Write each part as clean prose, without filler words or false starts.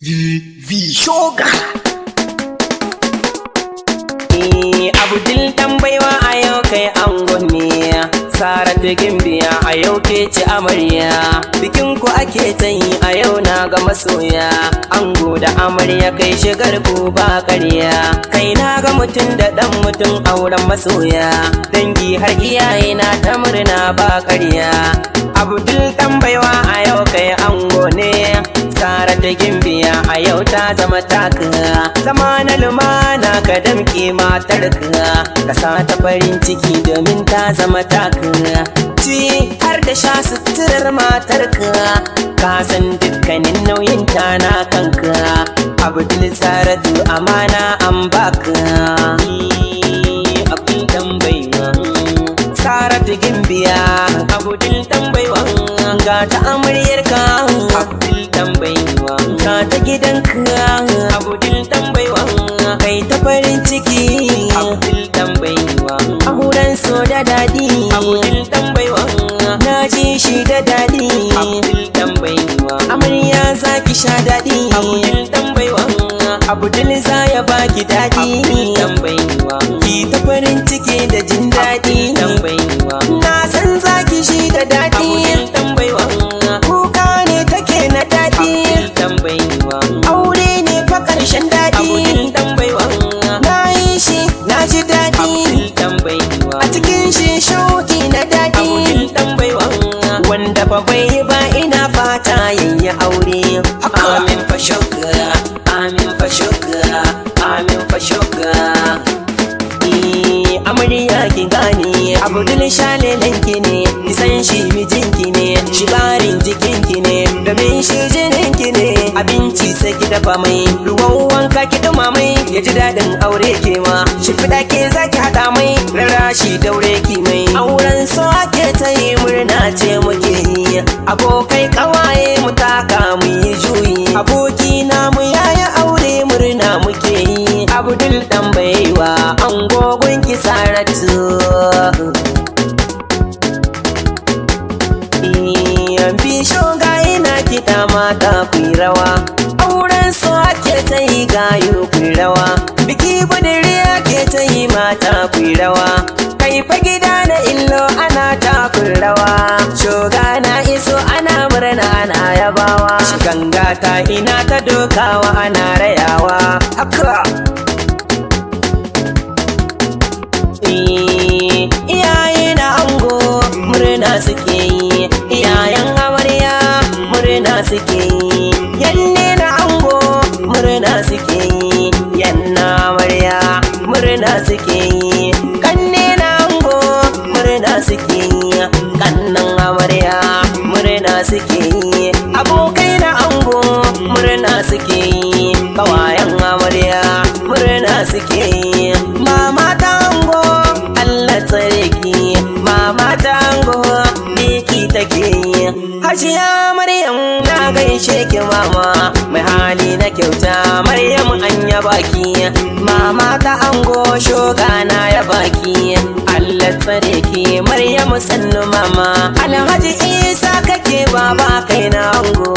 Shoga Abdul tambaiwa a yau kai angon ne, Saratu Gimbiya a yau ke ci amarya, bikin ku ake ta yi a yau na ga masoya, ango da amarya kai shigar ku ba ƙarya, kai na ga mutum da ɗan mutum auren masoya, dangi har iyaye na ta murna ba ƙarya. Abdul tambaiwa a yau kai ango ne, Saratu Gimbiya a yau ta zama taka, zama na lumana ka damke matarka, ka sa ta farin ciki domin ta zama taka, ci har da sha suturar matarka, ka san dukkanin nauyin ta na kanka. Abdul Saratu amana an baka, Abdul tambaiwa Saratu Gimbiya, Abdul tambaiwa ga ta amaryarka, Abdul tambaiwa ga ta gidanka, Abdul tambaiwa kai ta farin ciki, Abdul tambaiwa auren so da dadi, Abdul tambaiwa na ji shi da dadi, Abdul tambaiwa amarya zaki sha dadi, Abdul tambaiwa Abdul za ya baki dadi, Abdul tambaiwa ki ta farin ciki da jin dadi, tambaiwa na san zaki shi da dadi, Abdul tambaiwa kuka ne take na dadi, Abdul tambaiwa aure ne fa karshen dadi, Abdul tambaiwa na yi shi na ji dadi, Abdul tambaiwa a cikin shi shauki na dadi, Abdul tambaiwa wanda fa bai ba ina fata yayi aure. Amin fa shukra, amin fa shukra, amin fa shukra. Amarya ki gane Abdul shalelanki ne, ki san shi mijinki ne, shi barin jikinki ne, domin shi jininki ne, abinci sai ki dafa mai, ruwan wanka ki duma mai, ya ji daɗin aure ke ma, shi fida ke zaki haɗa mai, rarashi daure ki mai, auren so ake ta yi murna ce muke yi, abokai kawaye mu taka mu yi juyi, aboki na mu yaya aure murna muke yi. Abdul tambaiwa angogon ki Saratu, Bishoga ina kiɗa mata kuyi rawa, auren so ake ta yi gayu kuyi rawa, biki budiri ake ta yi mata kuyi rawa, kai fa gida na illo ana takun rawa, shoga na iso ana murna ana yabawa, ganga ta ina ta dokawa ana rayawa, haka iyaye na ango murna suke yi, iyayen amarya murna suke yi, yanne na ango murna suke yi, yanna amarya murna suke yi, kanne na ango murna suke yi, kannan amarya murna suke yi, abokai na ango murna suke yi, kawayen amarya murna suke yi, mama ta ango Allah tsare ki, mama ta ango biki take yi, Hajiya Maryam na gaishe ki mama, mai hali na kyauta Maryam an yaba ki, mama ta ango shoga na yaba ki, Allah tsare ki Maryam sannu mama, Alhaji Isa kake baba kai na ango,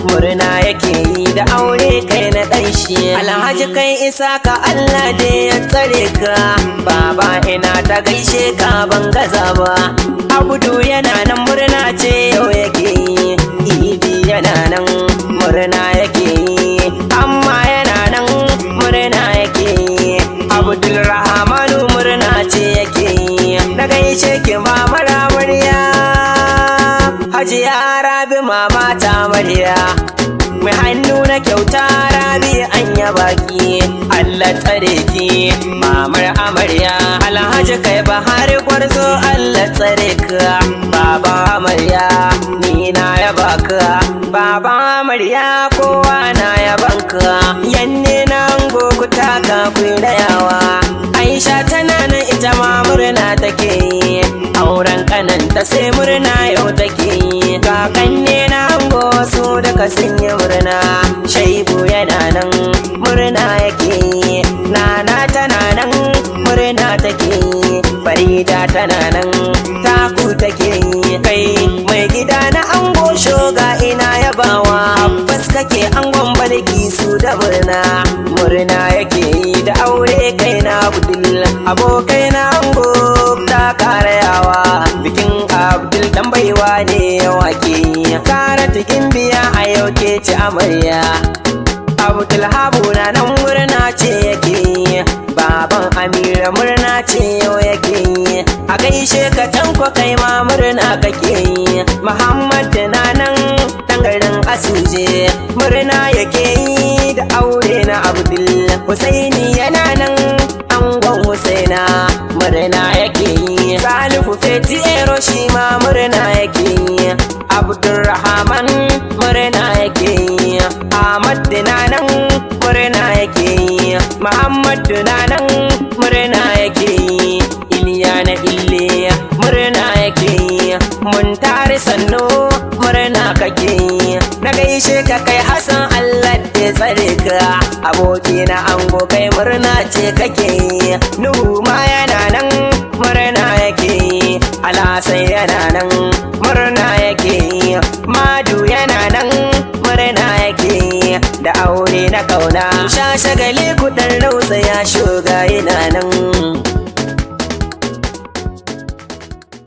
murna yake yi da aure kai na ɗan shi, Alhaji kai Isa ka Allah da ya tsare ka, baba ina ta gaishe ka ban gaza ba, Abdu yana nan murna ce yau yake yi, Idi yana nan murna yake yi, amma yana nan murna yake yi, Abdul Rahmanu murna ce yake yi, na gaishe ki mama Ramariya, Hajiya Rabi mama ta Mariya, mai hannu na kyauta Rabi an yaba ki, Allah tsare ki mamar amarya, Alhaji kai Bahari gwarzo Allah tsare ka, baba amarya ni na yaba ka, baba amarya kowa na yaban ka, yanne na ango ku taka ku rayawa, Aisha tana nan ita ma murna take yi, auren kananta sai murna yau take yi, kakanne na ango su daga sun yi murna, Shaibu yana nan murna yake yi, Nana tana nan murna take yi, Farida tana nan taku take yi, kai mai gida na ango shoga ina yabawa, Abbas kake angon balki da murna, murna yake yi da aure kai na Abdul, abokai na ango ta karayawa, bikin Abdul dan baiwa ne wake, Saratu Gimbiya a yau ke ci amarya, Abdul Habu na nan murna ce yake yi, baban Amira murna ce yau yake yi, a gaishe ka tanko kai ma murna kake yi, Muhammad na nan garin Asuje murna yake yi da aure na Abdul, Husaini yana nan angon Husaina murna yake yi, Salifu Feti Ero shi ma murna yake yi, Abdulrahman murna yake yi, Ahmad na nan murna yake yi, Muhammad na nan murna yake yi, Iliya na Ille murna yake yi, Muntari Sannu murna kake yi, na gaishe ka kai Hassan Allah da tsare ka, aboki na ango kai murna ce kake yi, Nuhu ma yana nan murna yake yi, Alhassan yana nan murna yake yi, Madu yana nan murna yake yi, da aure na kauna sha shagali kudan rausa ya shuga yana nan.